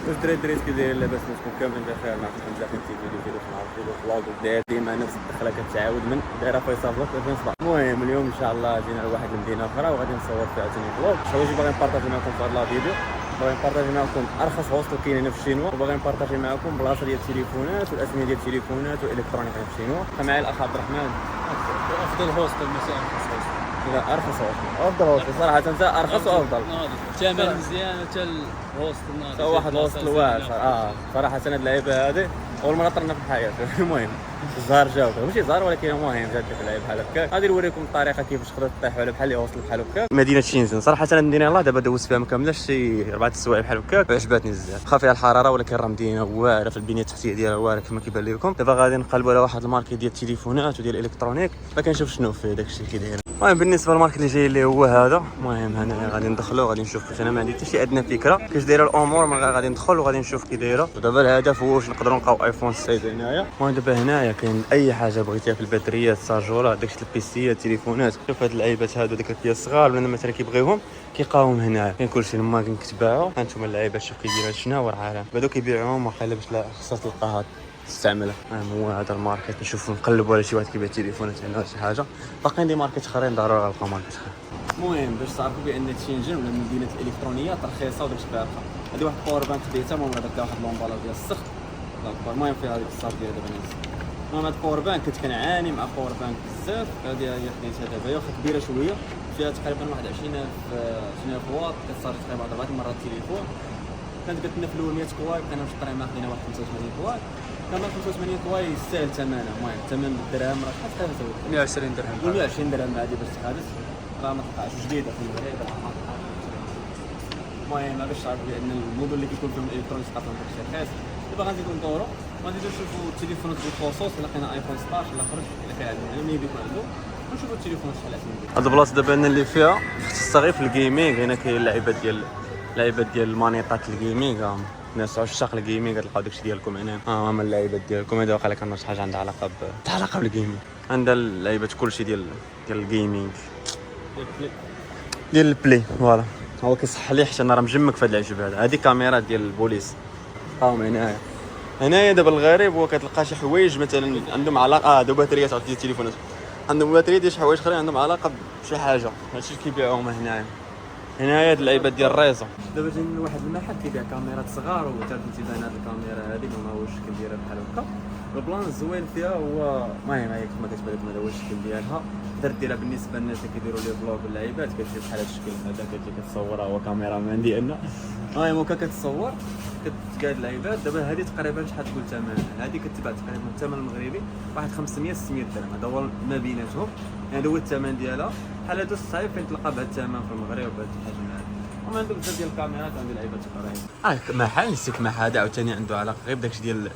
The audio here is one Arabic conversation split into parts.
واش دريت كي داير لاباس نتكون كاملين بخير معكم حمزه في فيديو مع فلوق وداير ديما نفس الدخله كتعاود من دايره فيصل فلوق 2017. المهم اليوم ان شاء الله جينا لواحد المدينه اخرى وغادي نصور فيها ثاني فلوق. ان شاء الله باغي نبارطاجي معكم في هذا لا فيديو، باغي نبارطاجي معكم ارخص هوستل كاين هنا في الشينوا، وباغي نبارطاجي معكم بلاصه ديال التليفونات والاسميه ديال التليفونات والالكترونيك في الشينوا. معايا الاخ عبد الرحمن. افضل هوستل مثلا ارخص هوستل. لا ارخص هوستل افضل هوستل صراحه، انت ارخص وافضل ثمن مزيان حتى الهوستل ناضي واحد الهوستل واعر. صراحه انا اللعيبه هذه اول مره طرنا في الحياه. المهم الزهر جاوب ماشي زهر، ولكن المهم جات لك اللعيبه بحال هكاك. غادي نوريكم الطريقه كيفاش تقدر تطيحوا على بحال هوستل بحال هكاك. مدينه شينزن صراحه انا المدينه الله دابا دوزت فيها ما كاملاش شي 4 السوايع بحال هكاك، عجبتني بزاف. خا فيها الحراره ولكن راه مدينه واعره في البنيه التحتيه ديالها واعره كما كيبان لكم. دابا غادي نقلبوا على واحد الماركه ديال التليفونات وديال الالكترونيك، ما كنشوف شنو فيه داكشي اللي كيداير. المهم بالنسبه للماركه اللي جاي اللي هو هذا، المهم هنا غادي ندخلوا غادي نشوف كيفاش. انا ما عندي حتى شي ادنى فكره كيفاش دايره الامور، ما غادي ندخل وغادي نشوف كي دايره. ودابا الهدف هو واش نقدروا نلقاو ايفون 6 هنايا. المهم دابا هنايا كاين اي حاجه بغيتيها في الباتريات، الشارجورات، داكشي البيسيات، التليفونات. شوف هاد اللعيبات هادو ديك الكيا الصغار ولا مثلا كيبغيوهم كيلقاوهم هنايا. كاين كلشي الماكين كتباعوا. هانتوما اللعيبات شوف كيديروا شنو راه عالم بعدو كيبيعوهم واخا باش لا خصها تلقاها تستعملها. هو هذا الماركت نشوفوا نقلبوا على شي واحد كيبيع تليفونات هنا ولا شي حاجه. باقيين دي ماركت اخرين ضروري غنلقاو ماركت اخر. المهم باش تعرفوا بان شينجن ولا مدينه الالكترونيات رخيصه وداكشي بارخه. هذه واحد الباور بانك خديتها، المهم هذاك واحد لومبالا ديال السخط الله اكبر. المهم فيها هذيك الصاف ديال دابا ناس. المهم هاد الباور بانك كنت كنعاني مع باور بانك بزاف. هذه هي خديتها دابا، هي واخا كبيره شويه، فيها تقريبا واحد 20,000 واط، كتصارج تقريبا 4 مرات التليفون. كانت قلت لنا في الاول 100 كواي، كنا في الطريق ما خدينا واحد 85 كواي. كمان 85 كواي يستاهل ثمنها. المهم ثمن بالدرهم راه شحال تقريبا 120 درهم. 120 درهم هذه باش تخالص راه ما تلقاش جديده في المغرب. المهم باش تعرفوا بان الموديل اللي كيكون فيهم الالكترونيك تلقى فيهم داكشي رخيص. دابا غنزيدو ندورو غنزيدو نشوفوا التليفونات بالخصوص. لقينا ايفون 16 ولا خرج الا كان عندنا ملي يكون عنده، ونشوفوا التليفونات شحال عندهم. هاد البلاصه دابا انا اللي فيها خصها غير في الجيمنج. هنا كاين اللعيبات ديال المانيطات الجيمنج. الناس عشاق الجيمنج غتلقاو داكشي ديالكم هنا. هما اللعيبات ديالكم. هذا واقيلا كان شي حاجه عندها علاقه بالجيمنج. عندها اللعيبات كلشي ديال الجيمنج ديال البلاي. فوالا هو كيصح لي حتى انا راه مجمك في هذا العجب هذا. هذه كاميرات ديال البوليس هما هنايا. دابا الغريب هو كتلقى شي حوايج مثلا عندهم علاقه هادو باتريات ديال التليفونات، عندهم باتريات ديال شي حوايج اخرين عندهم علاقه بشي حاجه. هادشي اللي كيبيعوهم هنايا هاد اللعيبات ديال الريزو. دابا جاي من واحد المحل كيبيع كاميرات صغار، وتا تبان هاد الكاميرا هادي ما هو الشكل ديالها بحال هكا. البلان الزوين فيها هو المهم هي كما كتبان لكم هذا هو الشكل ديالها. درت ديالها بالنسبه للناس اللي كيديروا لي فلوغ باللعيبات كتجي بحال هاد الشكل هذا. كتجي كتصورها هو كاميرامان ديالنا. المهم هكا كتصور كتقاد اللعيبات. دابا هذه تقريبا شحال تقول ثمنها؟ هذه كتباع تقريبا الثمن المغربي واحد 500 600 درهم. هذا هو ما بيناتهم، هذا هو الثمن ديالها. بحال هادو الصعيب فين تلقى بهذا الثمن في المغرب بهذا الحجم هذا. وما عندهم بزاف ديال الكاميرات وعندي لعيبات اخرين. محل نسيك محل هذا عاوتاني عنده علاقه غير بداكشي ديال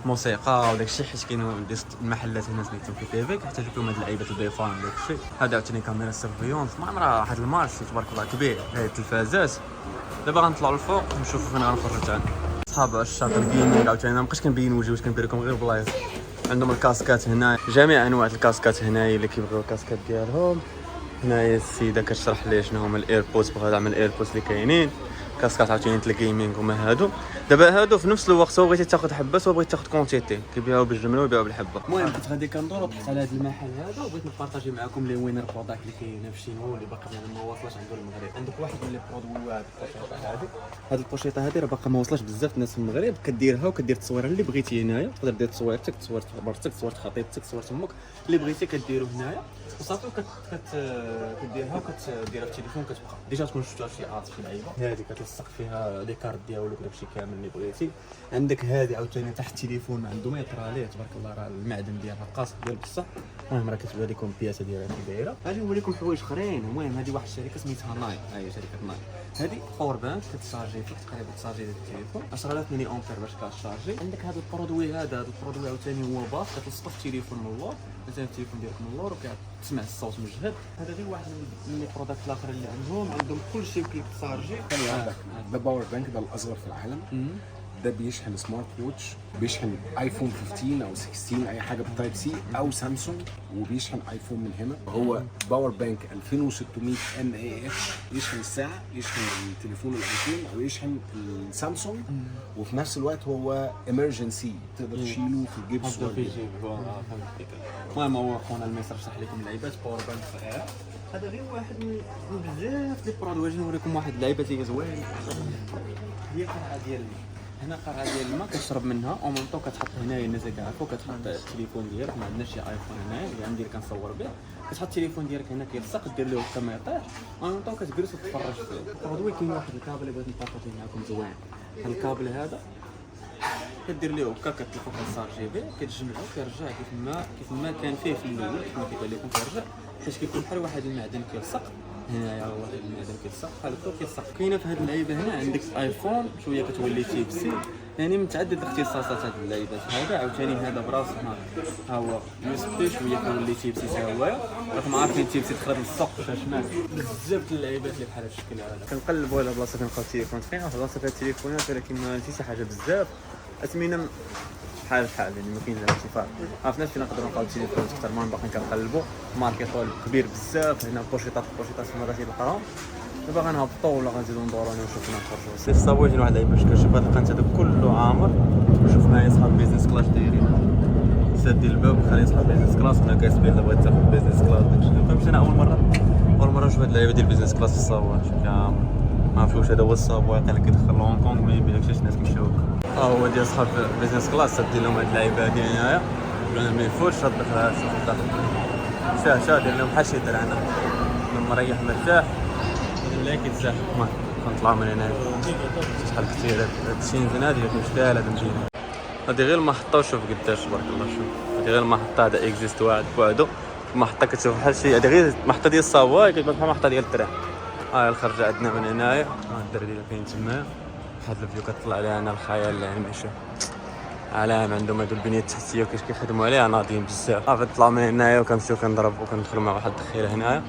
الموسيقى وداكشي، حيت كاينوا المحلات هنا سميتهم في تيفيك يحتاجوا فيهم هاد اللعيبات البيفان وداكشي. هذا عاوتاني كاميرا سيرفيونس. المهم راه واحد المارشي تبارك الله كبير. هاي التلفازات. دابا غنطلعوا للفوق نشوفوا فين غنخرجوا ثاني. صحاب عشاق الجيمنج عاوتاني ما بقيتش كنبين وجهي، واش كنبين لكم غير بلايص. عندهم الكاسكات هنا، جميع انواع الكاسكات هنايا اللي كيبغيو الكاسكات ديالهم. هنايا السيده كتشرح لي شنو هما الايربودز، بغا تعمل الايربودز اللي كاينين. كاسكات عاوتاني ديال الجيمنج هما هادو. دابا هادو في نفس الوقت سواء بغيتي تاخذ حبه سواء بغيتي تاخذ كونتيتي، كيبيعوا بالجمله ويبيعوا بالحبه. المهم كنت غادي كندور وطحت على هذا المحل هذا وبغيت نبارطاجي معكم لي وين البروداكت اللي كاينه في الشينوا اللي باقي ما وصلش عنده المغرب. عندك واحد من لي برودوي هاد البوشيطه هذه راه باقا ما وصلش بزاف الناس في المغرب. كديرها وكدير التصويره اللي بغيتي هنايا. تقدر دير تصويرتك، تصوير مرتك، تصوير خطيبتك، تصوير امك، اللي بغيتي كديرو هنايا وصافي. كديرها وكديرها في التليفون. كتبقى ديجا تكون شفتوها في شي ارت شي لعيبه هذه كتلصق فيها لي كارت ديالك داكشي كامل اللي بغيتي. عندك هذه عاوتاني تحت التليفون عنده ميطر عليه تبارك الله، راه المعدن ديالها قاصح ديال بصح. المهم راه كتبان لكم البياسه ديالها كي دايره. غادي نوريكم حوايج اخرين. المهم هذه واحد الشركه سميتها ناي. هي شركه ناي. هذه باور بانك كتشارجي فيك تقريبا تشارجي التليفون 10000 ملي امبير باش كتشارجي. عندك هذا البرودوي هذا البرودوي عاوتاني هو باص كتلصق في التليفون من اللور. مثلا التليفون ديالك من اللور وكتسمع الصوت مجهد. هذا غير واحد من لي بروداكت الاخر اللي عندهم كلشي كيتشارجي. عندك ذا باور بانك، هذا الاصغر في العالم. ده بيشحن سمارت ووتش، بيشحن ايفون 15 او 16 اي حاجه بالتايب سي او سامسونج، وبيشحن ايفون من هنا. هو باور بانك 2600 ان اي اتش، يشحن الساعه، يشحن التليفون الايفون او يشحن السامسونج، وفي نفس الوقت هو امرجنسي تقدر تشيله في الجيب حطه في الصغير. جيب. فهمت الفكره. المهم هو خونا الميسر شرح لكم اللعيبات باور بانك صغيره. هذا غير واحد من بزاف ديال البرودوي. واجي نوريكم واحد اللعيبه اللي زوين. هي قرعه ديال هنا، قرعه ديال الماء كتشرب منها او مونطو كتحط هنايا. الناس كيعرفوا كتحط التليفون ديالك، ما عندناش شي ايفون هنايا اللي عندي اللي كنصور به، كتحط التليفون ديالك هنا كيلصق، دير له هكا ما يطيح، او مونطو كتجلس وتتفرج فيه. البرودوي كاين واحد الكابل اللي بغيت نبارطاجي معكم زوين. هاد الكابل هذا كدير ليه هكا، كتلقاو كتشارجي به، كتجمعو كيرجع كيف ما كان فيه في الاول، كما كيبان لكم كيرجع، حيت كيكون بحال واحد المعدن كيلصق هنايا. واحد المعدن كيلصق بحال هكا كيلصق. كاينه في هاد اللعيبه هنا عندك ايفون شويه كتولي تيب سي، يعني متعدد الاختصاصات هاد اللعيبات. هذا عاوتاني هذا براسو ها هو يو اس بي شويه كيولي تيب سي حتى هو. راكم عارفين تيب سي دخلت للسوق فاش مات بزاف د اللعيبات اللي بحال هاد الشكل هذا. كنقلبوا على بلاصه كنلقاو التليفون فيها، في بلاصه فيها التليفونات، ولكن ما فيش شي حاجه بزاف اثمنه بحال يعني ما كاينش هذا الاتفاق. عرفنا فين نقدروا نلقاو التليفون اكثر ما باقيين كنقلبوا. ماركه طول كبير بزاف هنا، بوشيطات ما غادي نلقاهم. دابا غنهبطوا ولا غنزيدوا ندوروا ونشوفوا نخرجوا. سي الصاوي شي واحد اللعيبه باش كنشوف هذا القنت هذا كله عامر. شوف معايا صحاب بيزنس كلاس دايرين سادين الباب وخلي صحاب بيزنس كلاس. كنا كاسبين اللي بغيت تاخذ بيزنس كلاس داكشي. فهمت انا اول مره نشوف هاد اللعيبه ديال بيزنس كلاس في الصاوي. شوف عامر ما عرفتش هذا هو الصابوي قال لك كيدخل لهونغ كونغ، ما يبينكش شي ناس مشاو هو ديال صحاب بيزنس كلاس. سادين لهم هاد اللعيبه هادي هنايا، قلنا ما يفوتش هاد الدخله شاه دير لهم بحال شي درعنا. مريح مرتاح لا كيتزاح. المهم كنطلعوا من هنا شحال كثير هاد الشينزن هادي مشتاله هاد مزيان. هادي غير المحطه وشوف قداش تبارك الله. شوف هادي غير المحطه، هذا اكزيست واحد بوحدو. المحطه كتشوف بحال شي، هادي غير المحطه ديال الصاواي كتبان بحال المحطه ديال التران. الخرجه عندنا من هنايا، الدراري اللي كاين تمايا. واحد الفيو كتطلع عليها انا الخيال العلمي. شوف علام عندهم هادو البنيه التحتيه وكيفاش كيخدموا عليها ناضيين بزاف. صافي نطلعوا من هنايا وكنمشيو كنضرب وكندخلوا مع واحد الدخيله هنايا.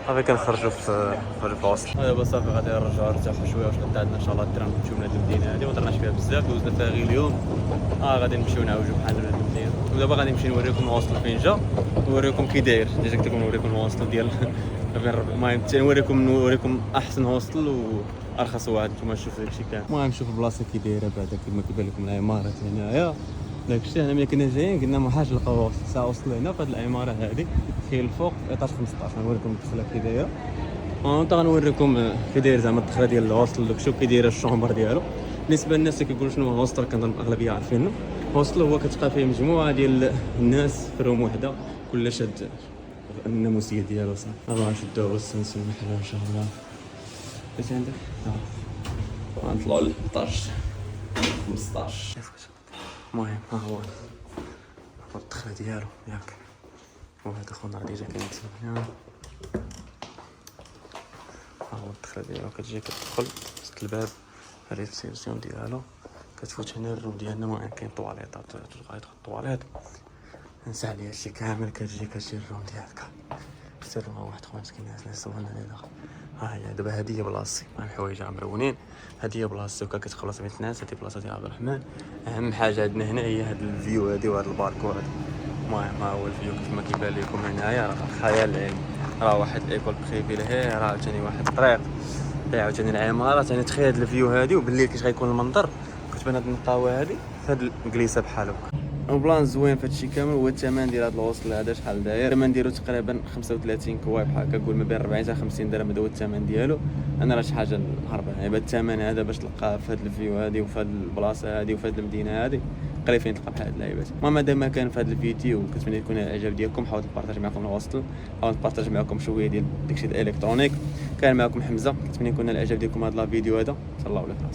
صافي كنخرجوا في الوسط. دابا صافي غادي نرجعوا نرتاحوا شويه واش غدا عندنا ان شاء الله التران نمشيو من هاد المدينه هادي. ما درناش فيها بزاف، دوزنا فيها غير اليوم. غادي نمشيو نعوجوا بحال هاد المدينه. ودابا غادي نمشي نوريكم الهوستل فين جا، نوريكم كي داير. ديجا كنت نوريكم الهوستل ديال المهم نوريكم احسن هوستل وارخص واحد. نتوما شوفوا داكشي كامل. المهم شوفوا البلاصه كي دايره بعدا كما كيبان لكم العمارات هنايا. داكشي حنا ملي كنا جايين قلنا ما حاجه نلقاو هوستل. ساعه وصلنا هنا في هاد العماره هادي كاين الفوق ايطاج 15. غنوريكم الدخله كي دايره، غنوريكم كي داير زعما الدخله ديال الهوستل. داكشي كي دايره الشومبر ديالو. بالنسبه للناس اللي كيقولوا شنو هو الهوستل، كنظن الاغلبيه عارفينه. الهوستل هو كتلقى فيه مجموعه ديال الناس في روم وحده، كل شاد الناموسيه ديالو. صافي الله نشدوه ونستنسوا المحل ان شاء الله. اش عندك؟ غنطلعوا للطاج 15. المهم ها هو الدخله ديالو ياك. وهذا خونا غادي يجي كاين ها هو الدخله ديالو. كتجي كتدخل وسط الباب، هذه السيرسيون ديالو. كتفوت هنا الروم ديالنا. المهم كاين طواليطات، تلقى يدخل الطواليط نسى عليها هادشي كامل. كتجي الروم ديالك، سير مع واحد خويا مسكين ناس صوبنا عليه داخل. هي دابا هادي هي بلاصتي مع الحوايج مرونين. هادي هي بلاصتي وكا كتخلص بين الناس. هادي بلاصه ديال عبد الرحمن. اهم حاجه عندنا هنا هي هاد الفيو هادي وهاد الباركو هذا. المهم ها هو الفيو كيف ما كيبان لكم هنايا. راه خيال العلمي. راه واحد ايكول بريفي لهيه، راه عاوتاني واحد الطريق، عاوتاني العماره. ثاني تخيل هاد الفيو هادي وبالليل كيفاش غيكون المنظر. كتبان هاد النقاوه هادي في هاد الجليسه بحال هكا. البلان زوين في هادشي كامل. هو الثمن ديال هاد الهوستل هذا شحال داير؟ الثمن ديالو تقريبا 35 كواي بحال هكا، قول ما بين 40 حتى 50 درهم. هذا هو الثمن ديالو. انا راه شي حاجه هربانه. يعني الثمن هذا باش تلقاه في هاد الفيو هادي وفي هاد البلاصه هادي وفي هاد المدينه هادي قريب فين تلقى بحال هاد اللعيبات. المهم مادام كان في هاد الفيديو كنتمنى يكون الاعجاب ديالكم. حاولت نبارطاج معكم الهوستل، حاولت نبارطاج معكم شويه ديال داكشي الالكترونيك. كان معكم حمزه. كنتمنى يكون الاعجاب ديالكم هاد الفيديو هذا. صلى الله عليه وسلم.